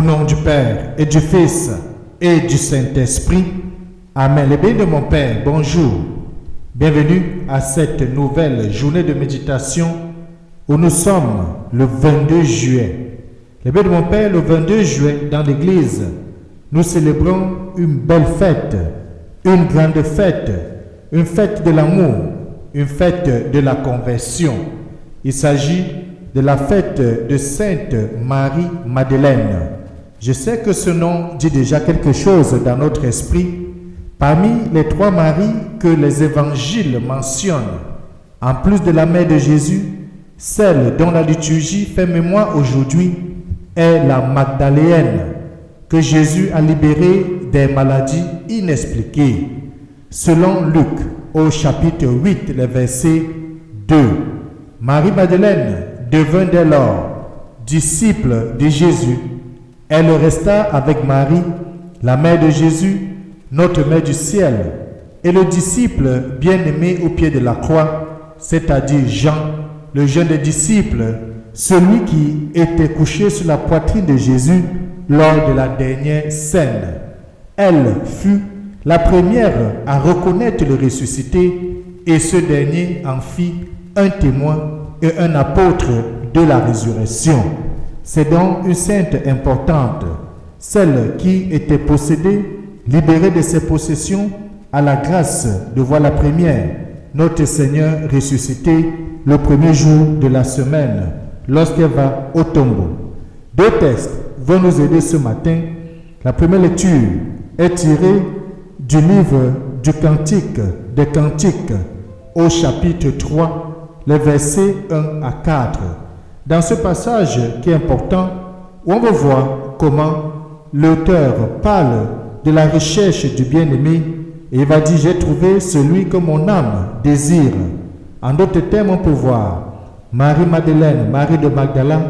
nom du Père et du Fils et du Saint-Esprit. Amen. Les bénis de mon Père, bonjour. Bienvenue à cette nouvelle journée de méditation où nous sommes le 22 juillet. Les bénis de mon Père, le 22 juillet, dans l'église, nous célébrons une belle fête, une grande fête, une fête de l'amour, une fête de la conversion. Il s'agit de la fête de Sainte Marie-Madeleine. Je sais que ce nom dit déjà quelque chose dans notre esprit. Parmi les trois Maries que les évangiles mentionnent, en plus de la mère de Jésus, celle dont la liturgie fait mémoire aujourd'hui est la Magdaléenne, que Jésus a libérée des maladies inexpliquées. Selon Luc, au chapitre 8, le verset 2, Marie-Madeleine devint dès lors disciple de Jésus. Elle resta avec Marie, la mère de Jésus, notre mère du ciel, et le disciple bien-aimé au pied de la croix, c'est-à-dire Jean, le jeune des disciples, celui qui était couché sur la poitrine de Jésus lors de la dernière scène. Elle fut la première à reconnaître le ressuscité, et ce dernier en fit un témoin et un apôtre de la résurrection. C'est donc une sainte importante, celle qui était possédée, libérée de ses possessions, à la grâce de voir la première, notre Seigneur ressuscité le premier jour de la semaine, lorsqu'elle va au tombeau. Deux textes vont nous aider ce matin. La première lecture est tirée du livre du Cantique des Cantiques, au chapitre 3, les versets 1 à 4. Dans ce passage qui est important, où on va voir comment l'auteur parle de la recherche du bien-aimé, et il va dire « J'ai trouvé celui que mon âme désire ». En d'autres termes, on peut voir Marie-Madeleine, Marie de Magdala,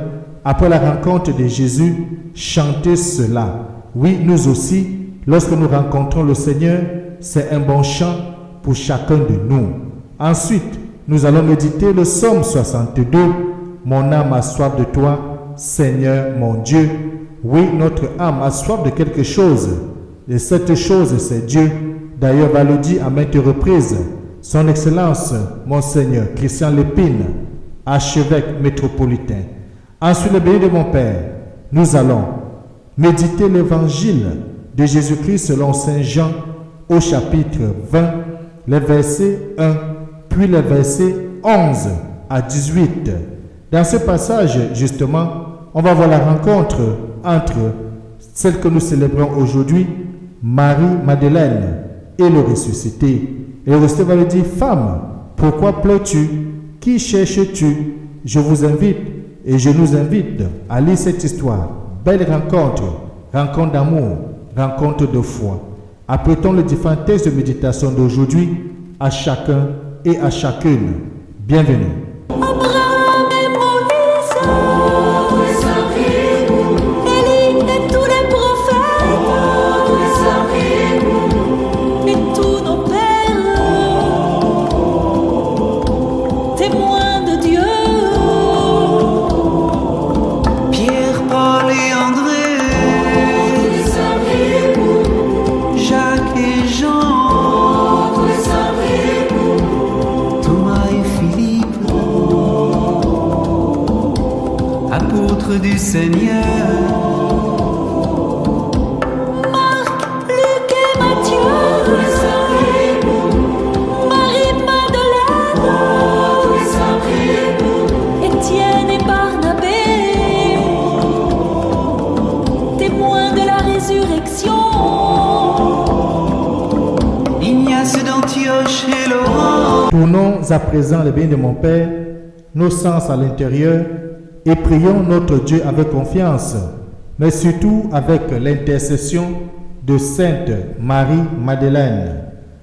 après la rencontre de Jésus, chanter cela. Oui, nous aussi, lorsque nous rencontrons le Seigneur, c'est un bon chant pour chacun de nous. Ensuite, nous allons méditer le psaume 62. Mon âme a soif de toi, Seigneur mon Dieu. Oui, notre âme a soif de quelque chose. Et cette chose, c'est Dieu. D'ailleurs, va le dire à maintes reprises. Son Excellence, Monseigneur Christian Lépine, archevêque métropolitain. Ensuite, le béni de mon Père, nous allons méditer l'évangile de Jésus-Christ selon Saint Jean au chapitre 20, les versets 1, puis les versets 11 à 18. Dans ce passage, justement, on va voir la rencontre entre celle que nous célébrons aujourd'hui, Marie-Madeleine, et le ressuscité. Et le ressuscité va lui dire, « Femme, pourquoi pleures-tu? Qui cherches-tu? » Je vous invite et je nous invite à lire cette histoire. Belle rencontre, rencontre d'amour, rencontre de foi. Apprêtons les différents textes de méditation d'aujourd'hui à chacun et à chacune. Bienvenue. Du Seigneur. Marc, Luc et Matthieu, Marie-Madeleine, Étienne et Barnabé, témoins de la résurrection, Ignace d'Antioche et Laurent. Tournons à présent les bénis de mon Père, nos sens à l'intérieur, et prions notre Dieu avec confiance, mais surtout avec l'intercession de Sainte Marie-Madeleine.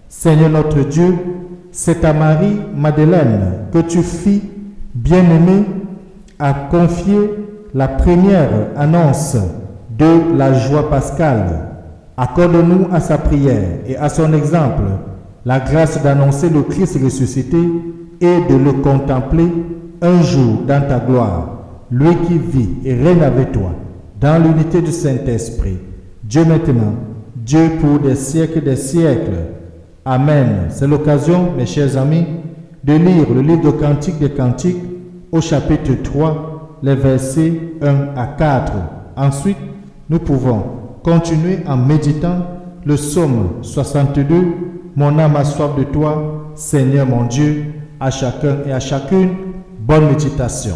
Seigneur notre Dieu, c'est à Marie-Madeleine que tu fis, bien-aimée, à confier la première annonce de la joie pascale. Accorde-nous à sa prière et à son exemple la grâce d'annoncer le Christ ressuscité et de le contempler un jour dans ta gloire, lui qui vit et règne avec toi dans l'unité du Saint-Esprit, Dieu maintenant, Dieu pour des siècles. Amen. C'est l'occasion, mes chers amis, de lire le livre de Cantiques des Cantiques au chapitre 3, les versets 1 à 4. Ensuite, nous pouvons continuer en méditant le psaume 62, « Mon âme a soif de toi, Seigneur mon Dieu », à chacun et à chacune, bonne méditation.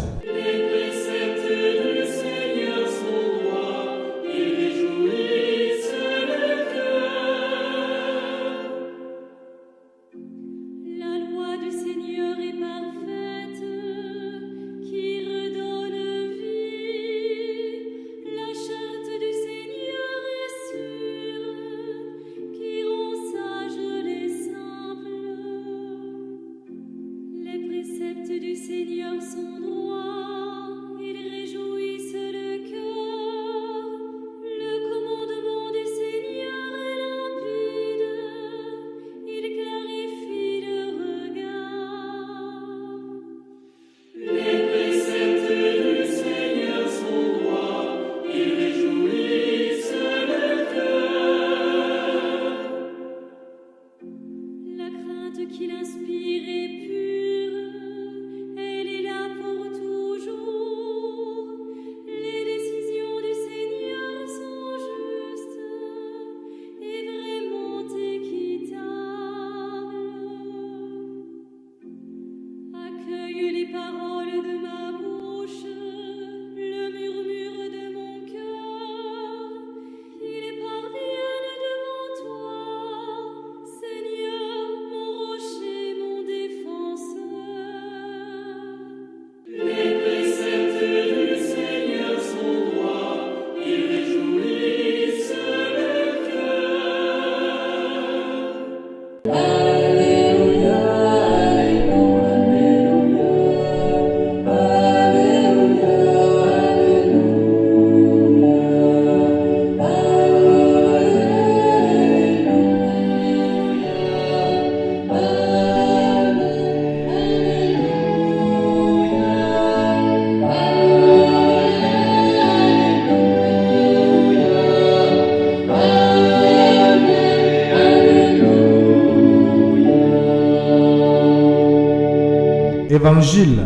Évangile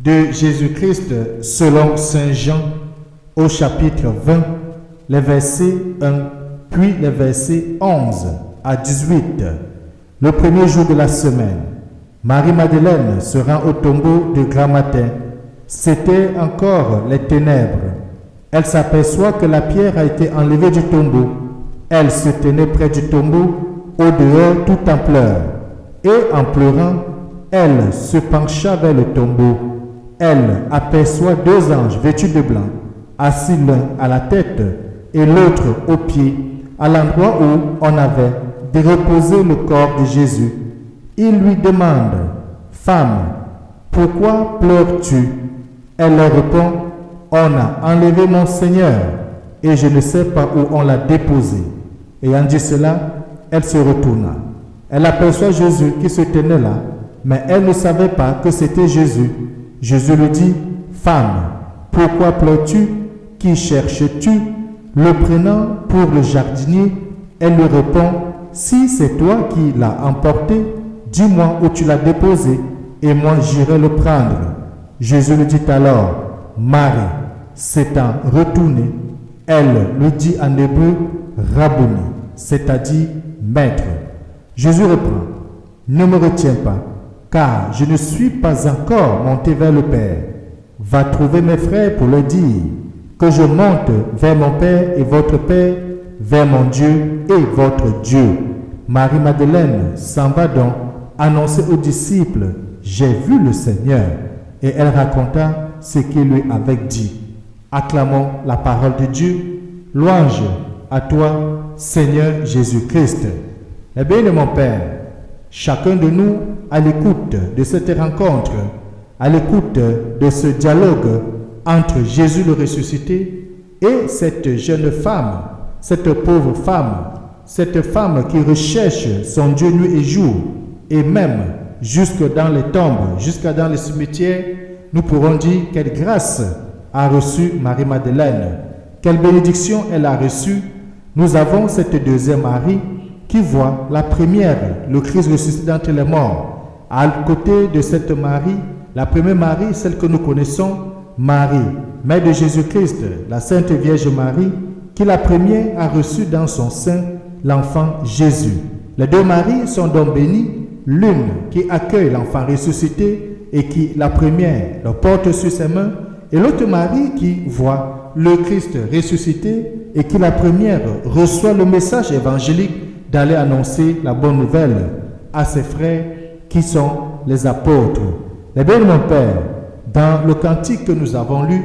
de Jésus-Christ selon Saint Jean au chapitre 20, les versets 1, puis les versets 11 à 18. Le premier jour de la semaine, Marie-Madeleine se rend au tombeau de grand matin. C'était encore les ténèbres. Elle s'aperçoit que la pierre a été enlevée du tombeau. Elle se tenait près du tombeau, au dehors tout en pleurs. Et en pleurant, elle se pencha vers le tombeau. Elle aperçoit deux anges vêtus de blanc, assis l'un à la tête et l'autre aux pieds, à l'endroit où on avait déreposé le corps de Jésus. Il lui demande, « Femme, pourquoi pleures-tu » Elle leur répond, « On a enlevé mon Seigneur et je ne sais pas où on l'a déposé. » Ayant dit cela, elle se retourna. Elle aperçoit Jésus qui se tenait là, mais elle ne savait pas que c'était Jésus. Jésus lui dit, « Femme, pourquoi pleures-tu? Qui cherches-tu » Le prenant pour le jardinier, elle lui répond, « Si c'est toi qui l'as emporté, dis-moi où tu l'as déposé, et moi j'irai le prendre. » Jésus lui dit alors, « Marie. » S'étant retournée, elle lui dit en hébreu, « Rabboni », c'est-à-dire « Maître ». Jésus reprend, « Ne me retiens pas, car je ne suis pas encore monté vers le Père. Va trouver mes frères pour leur dire que je monte vers mon Père et votre Père, vers mon Dieu et votre Dieu. » Marie-Madeleine s'en va donc annoncer aux disciples, « J'ai vu le Seigneur. » Et elle raconta ce qu'il lui avait dit. Acclamons la parole de Dieu. Louange à toi, Seigneur Jésus-Christ. Eh bien, mon Père, chacun de nous, à l'écoute de cette rencontre, à l'écoute de ce dialogue entre Jésus le ressuscité et cette jeune femme, cette pauvre femme, cette femme qui recherche son Dieu nuit et jour, et même jusque dans les tombes, jusqu'à dans les cimetières, nous pourrons dire quelle grâce a reçu Marie-Madeleine. quelle bénédiction elle a reçue. Nous avons cette deuxième Marie qui voit la première, le Christ ressuscité d'entre les morts. À côté de cette Marie, la première Marie, celle que nous connaissons, Marie, mère de Jésus-Christ, la Sainte Vierge Marie, qui la première a reçu dans son sein l'enfant Jésus. Les deux Maries sont donc bénies, l'une qui accueille l'enfant ressuscité et qui, la première, le porte sur ses mains, et l'autre Marie qui voit le Christ ressuscité et qui, la première, reçoit le message évangélique d'aller annoncer la bonne nouvelle à ses frères qui sont les apôtres. Eh bien, mon Père, dans le cantique que nous avons lu,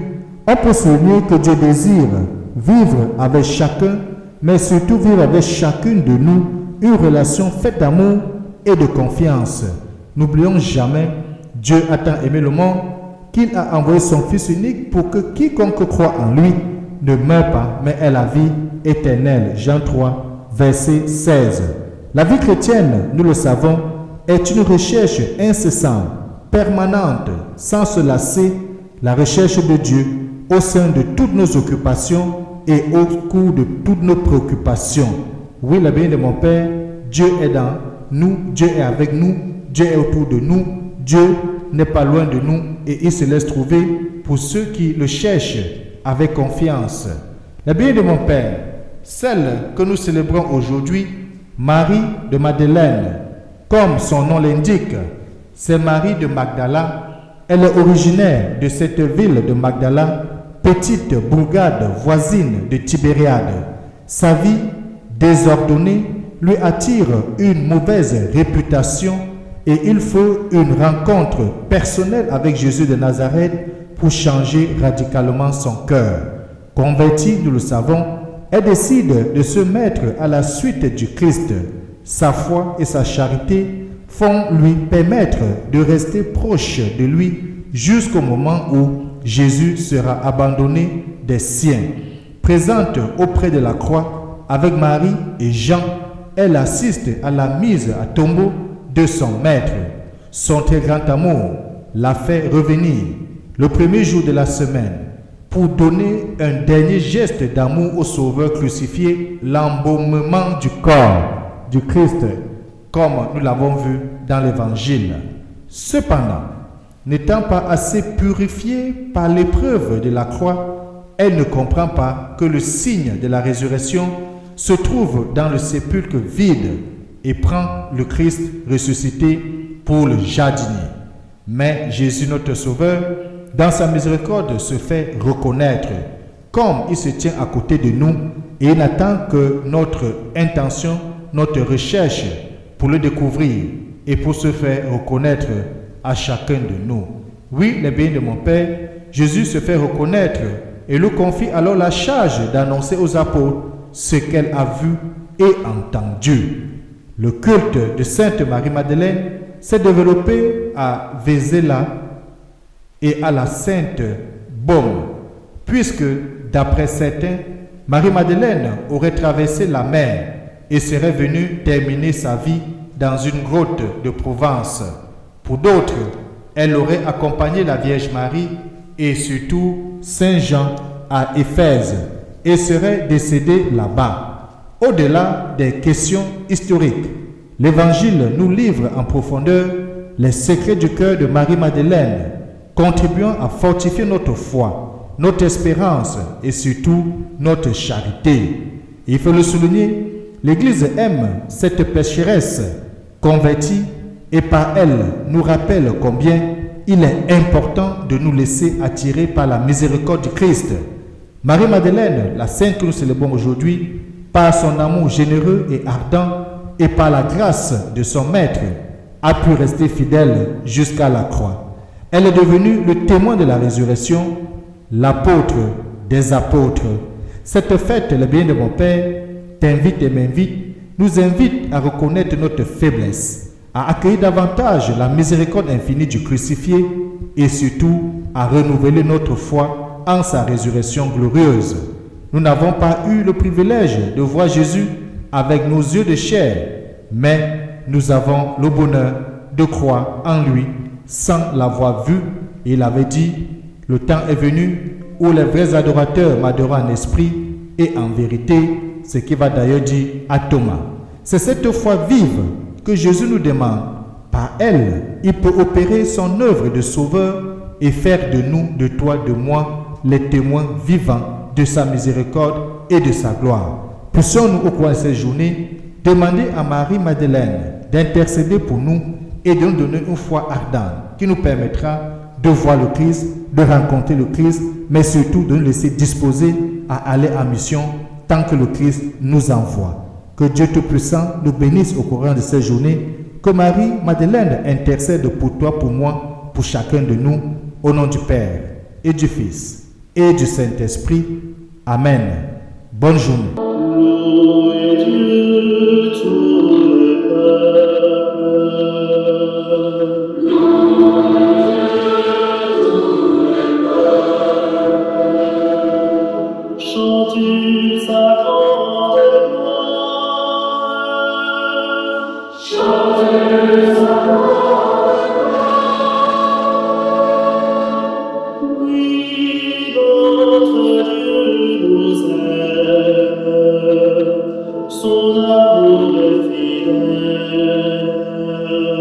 on peut souligner que Dieu désire vivre avec chacun, mais surtout vivre avec chacune de nous une relation faite d'amour et de confiance. N'oublions jamais, Dieu a tant aimé le monde qu'il a envoyé son Fils unique pour que quiconque croit en lui ne meure pas, mais ait la vie éternelle. Jean 3, verset 16. La vie chrétienne, nous le savons, est une recherche incessante, permanente, sans se lasser, la recherche de Dieu au sein de toutes nos occupations et au cours de toutes nos préoccupations. Oui, la bénédiction de mon Père, Dieu est dans nous, Dieu est avec nous, Dieu est autour de nous, Dieu n'est pas loin de nous et il se laisse trouver pour ceux qui le cherchent avec confiance. La bénédiction de mon Père, celle que nous célébrons aujourd'hui, Marie de Madeleine, comme son nom l'indique, c'est Marie de Magdala. Elle est originaire de cette ville de Magdala, petite bourgade voisine de Tibériade. Sa vie désordonnée lui attire une mauvaise réputation et il faut une rencontre personnelle avec Jésus de Nazareth pour changer radicalement son cœur. Convertie, nous le savons, elle décide de se mettre à la suite du Christ. Sa foi et sa charité font lui permettre de rester proche de lui jusqu'au moment où Jésus sera abandonné des siens. Présente auprès de la croix avec Marie et Jean, elle assiste à la mise à tombeau de son maître. Son très grand amour l'a fait revenir le premier jour de la semaine pour donner un dernier geste d'amour au Sauveur crucifié, l'embaumement du corps du Christ, comme nous l'avons vu dans l'Évangile. Cependant, n'étant pas assez purifiée par l'épreuve de la croix, elle ne comprend pas que le signe de la résurrection se trouve dans le sépulcre vide et prend le Christ ressuscité pour le jardinier. Mais Jésus, notre Sauveur, dans sa miséricorde, se fait reconnaître. Comme il se tient à côté de nous et il n'attend que notre intention, notre recherche pour le découvrir et pour se faire reconnaître à chacun de nous. Oui, les bénis de mon Père, Jésus se fait reconnaître et lui confie alors la charge d'annoncer aux apôtres ce qu'elle a vu et entendu. Le culte de Sainte Marie-Madeleine s'est développé à Vézéla et à la Sainte Baume, puisque, d'après certains, Marie-Madeleine aurait traversé la mer et serait venue terminer sa vie dans une grotte de Provence. Pour d'autres, elle aurait accompagné la Vierge Marie et surtout Saint Jean à Éphèse et serait décédée là-bas. Au-delà des questions historiques, l'Évangile nous livre en profondeur les secrets du cœur de Marie-Madeleine, contribuant à fortifier notre foi, notre espérance et surtout notre charité. Il faut le souligner, l'Église aime cette pécheresse convertie et par elle nous rappelle combien il est important de nous laisser attirer par la miséricorde du Christ. Marie-Madeleine, la sainte que nous célébrons aujourd'hui, par son amour généreux et ardent et par la grâce de son Maître, a pu rester fidèle jusqu'à la croix. Elle est devenue le témoin de la résurrection, l'apôtre des apôtres. Cette fête, le bien de mon Père, t'invite et m'invite, nous invite à reconnaître notre faiblesse, à accueillir davantage la miséricorde infinie du crucifié et surtout à renouveler notre foi en sa résurrection glorieuse. Nous n'avons pas eu le privilège de voir Jésus avec nos yeux de chair, mais nous avons le bonheur de croire en lui sans l'avoir vu. Il avait dit, le temps est venu où les vrais adorateurs m'adorent en esprit et en vérité, ce qui va d'ailleurs dire à Thomas. C'est cette foi vive que Jésus nous demande. Par elle, il peut opérer son œuvre de sauveur et faire de nous, de toi, de moi, les témoins vivants de sa miséricorde et de sa gloire. Puissions-nous au cours de cette journée demander à Marie-Madeleine d'intercéder pour nous et de nous donner une foi ardente qui nous permettra de voir le Christ, de rencontrer le Christ, mais surtout de nous laisser disposer à aller en mission tant que le Christ nous envoie. Que Dieu Tout-Puissant nous bénisse au courant de cette journée. Que Marie-Madeleine intercède pour toi, pour moi, pour chacun de nous, au nom du Père et du Fils et du Saint-Esprit. Amen. Bonne journée.